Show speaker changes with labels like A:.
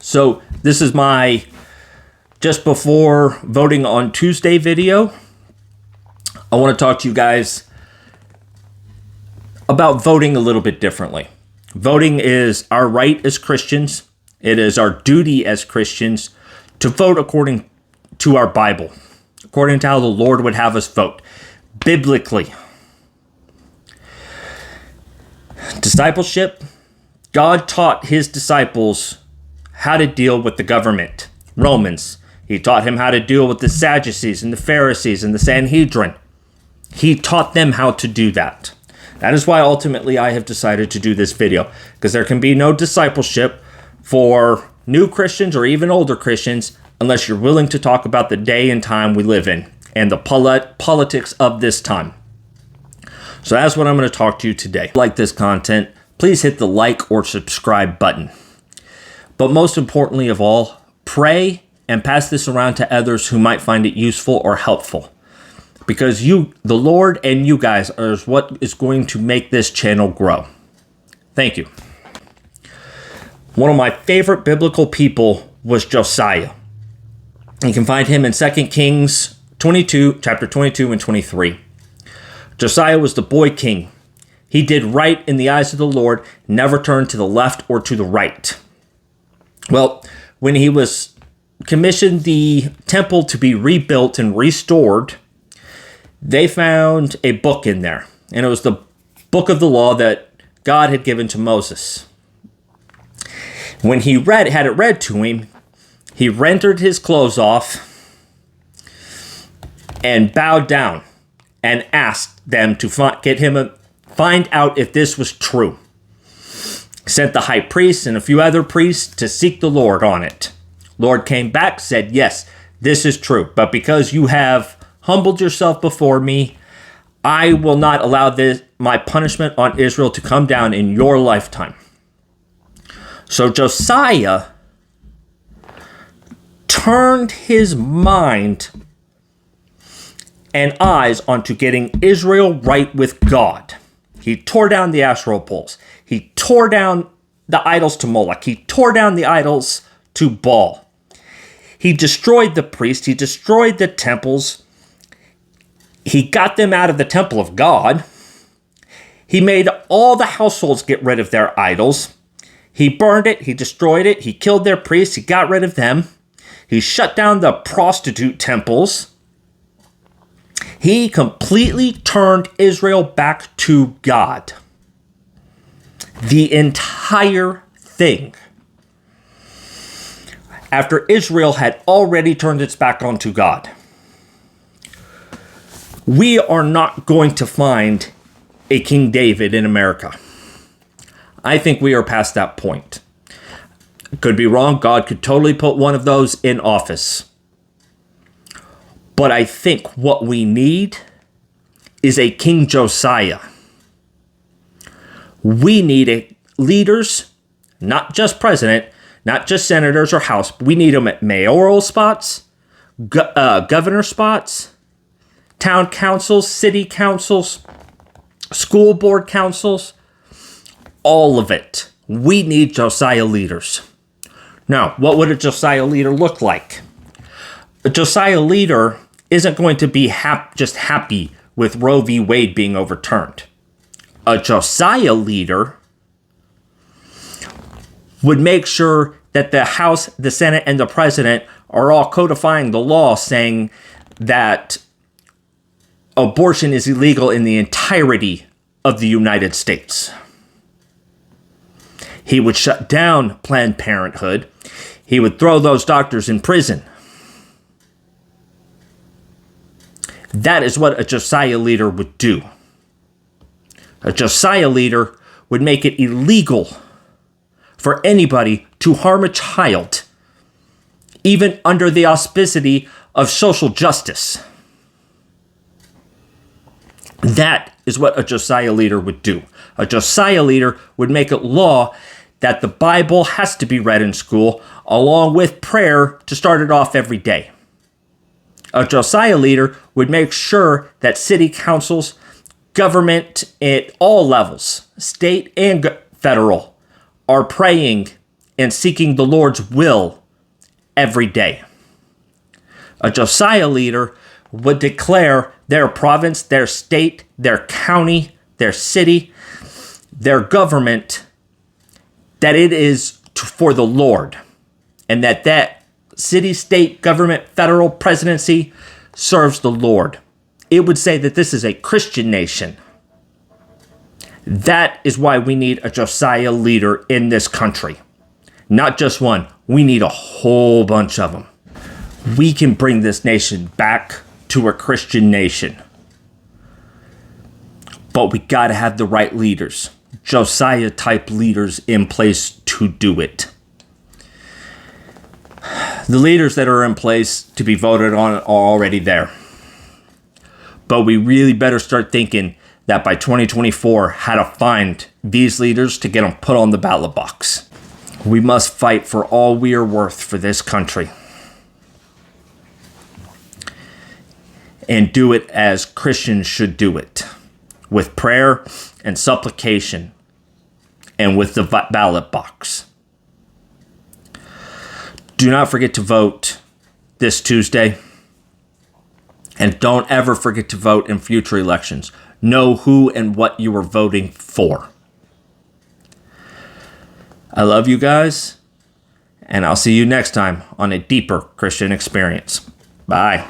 A: So this is my just before voting on Tuesday video. I want to talk to you guys about voting a little bit differently. Voting is our right as Christians. It is our duty as Christians to vote according to our Bible, according to how the Lord would have us vote, biblically. Discipleship, God taught his disciples how to deal with the government. Romans, he taught him how to deal with the Sadducees and the Pharisees and the Sanhedrin. He taught them how to do that. That is why ultimately I have decided to do this video, because there can be no discipleship for new Christians or even older Christians unless you're willing to talk about the day and time we live in and the politics of this time. So that's what I'm going to talk to you today. If you like this content, please hit the like or subscribe button. But most importantly of all, pray and pass this around to others who might find it useful or helpful. Because the Lord and you guys are what is going to make this channel grow. Thank you. One of my favorite biblical people was Josiah. You can find him in 2 Kings 22, chapter 22 and 23. Josiah was the boy king. He did right in the eyes of the Lord, never turned to the left or to the right. Well, when he was commissioned the temple to be rebuilt and restored, they found a book in there. And it was the book of the law that God had given to Moses. When he had it read to him, he rendered his clothes off and bowed down and asked them to find out if this was true. Sent the high priest and a few other priests to seek the Lord on it. Lord came back, said, yes, this is true. But because you have humbled yourself before me, I will not allow my punishment on Israel to come down in your lifetime. So Josiah turned his mind and eyes onto getting Israel right with God. He tore down the Asherah poles. He tore down the idols to Moloch. He tore down the idols to Baal. He destroyed the priests. He destroyed the temples. He got them out of the temple of God. He made all the households get rid of their idols. He burned it. He destroyed it. He killed their priests. He got rid of them. He shut down the prostitute temples. He completely turned Israel back to God. The entire thing. After Israel had already turned its back onto God. We are not going to find a King David in America. I think we are past that point. Could be wrong. God could totally put one of those in office. But I think what we need is a King Josiah. We need leaders, not just president, not just senators or house. We need them at mayoral spots, governor spots, town councils, city councils, school board councils, all of it. We need Josiah leaders. Now, what would a Josiah leader look like? A Josiah leader isn't going to be just happy with Roe v. Wade being overturned. A Josiah leader would make sure that the House, the Senate, and the President are all codifying the law saying that abortion is illegal in the entirety of the United States. He would shut down Planned Parenthood. He would throw those doctors in prison. That is what a Josiah leader would do. A Josiah leader would make it illegal for anybody to harm a child, even under the auspicity of social justice. That is what a Josiah leader would do. A Josiah leader would make it law that the Bible has to be read in school, along with prayer to start it off every day. A Josiah leader would make sure that city councils, government at all levels, state and federal, are praying and seeking the Lord's will every day. A Josiah leader would declare their province, their state, their county, their city, their government, that it is for the Lord, and that city, state, government, federal presidency serves the Lord. It would say that this is a Christian nation. That is why we need a Josiah leader in this country. Not just one. We need a whole bunch of them. We can bring this nation back to a Christian nation. But we got to have the right leaders. Josiah-type leaders in place to do it. The leaders that are in place to be voted on are already there. But we really better start thinking that by 2024, how to find these leaders to get them put on the ballot box. We must fight for all we are worth for this country. And do it as Christians should do it. With prayer and supplication. And with the ballot box. Do not forget to vote this Tuesday. And don't ever forget to vote in future elections. Know who and what you are voting for. I love you guys. And I'll see you next time on A Deeper Christian Experience. Bye.